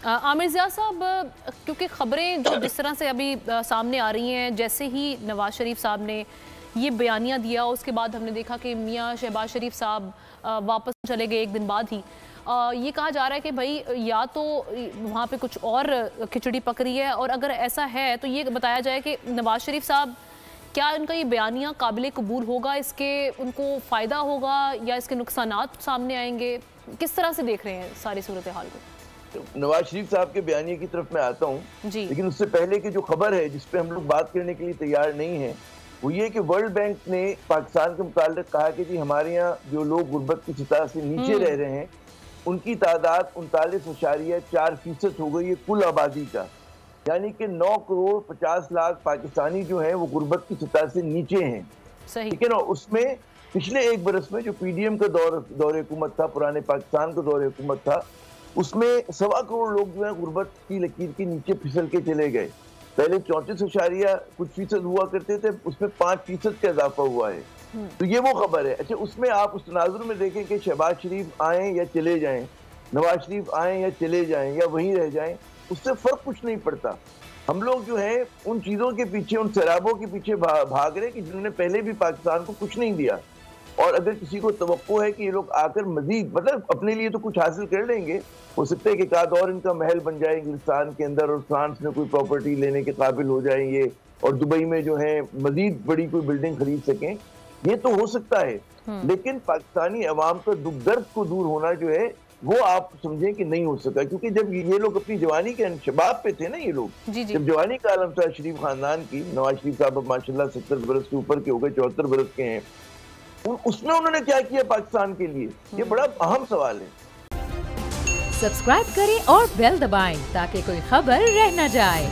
आमिर ज़िया साहब, क्योंकि ख़बरें जो जिस तरह से अभी सामने आ रही हैं, जैसे ही नवाज़ शरीफ साहब ने ये बयानिया दिया उसके बाद हमने देखा कि मियां शहबाज शरीफ साहब वापस चले गए एक दिन बाद ही। ये कहा जा रहा है कि भाई या तो वहाँ पे कुछ और खिचड़ी पक रही है, और अगर ऐसा है तो ये बताया जाए कि नवाज़ शरीफ साहब क्या इनका ये बयानिया काबिल कबूल होगा, इसके उनको फ़ायदा होगा या इसके नुकसानात सामने आएंगे? किस तरह से देख रहे हैं सारी सूरत हाल को? नवाज शरीफ साहब के बयानिए की तरफ मैं आता हूँ, लेकिन उससे पहले की जो खबर है जिस पे हम लोग बात करने के लिए तैयार नहीं है, वो ये कि वर्ल्ड बैंक ने पाकिस्तान के मुताल्लिक़ कहा कि जी हमारे यहाँ जो लोग गुर्बत की सतह से नीचे रह रहे हैं उनकी तादाद 39.4% हो गई है कुल आबादी का, यानी कि 9 करोड़ 50 लाख पाकिस्तानी जो हैं वो गुर्बत की सतह से नीचे हैं। ठीक है ना। उसमें पिछले एक बरस में जो पीडीएम का दौरे हुकूमत था, पुराने पाकिस्तान का दौरे हुकूमत था, उसमें 1.25 करोड़ लोग जो है गुर्बत की लकीर के नीचे फिसल के चले गए। पहले 34 कुछ फीसद हुआ करते थे, उसमें 5% का इजाफा हुआ है। तो ये वो खबर है। अच्छा, उसमें आप उस तनाजुर में देखें कि शहबाज शरीफ आए या चले जाएं, नवाज शरीफ आए या चले जाएं या वहीं रह जाएं, उससे फर्क कुछ नहीं पड़ता। हम लोग जो है उन चीजों के पीछे, उन शराबों के पीछे भाग रहे कि जिन्होंने पहले भी पाकिस्तान को कुछ नहीं दिया, और अगर किसी को तवक्को है कि ये लोग आकर मजीद मतलब अपने लिए तो कुछ हासिल कर लेंगे, हो सकता है कि एक आध और इनका महल बन जाए इंग्लिस्तान के अंदर और फ्रांस में कोई प्रॉपर्टी लेने के काबिल हो जाएंगे और दुबई में जो है मजीद बड़ी कोई बिल्डिंग खरीद सकें, ये तो हो सकता है। लेकिन पाकिस्तानी अवाम का दुख दर्द को दूर होना जो है वो आप समझें कि नहीं हो सका, क्योंकि जब ये लोग अपनी जवानी के शबाब पे थे ना, ये लोग जब जवानी का आलम था शरीफ खानदान की, नवाज शरीफ साहब अब माशाल्लाह 70 बरस के ऊपर के हो गए, 74 बरस के हैं, उसमें उन्होंने क्या किया पाकिस्तान के लिए, ये बड़ा अहम सवाल है। सब्सक्राइब करें और बेल दबाएं ताकि कोई खबर रह न जाए।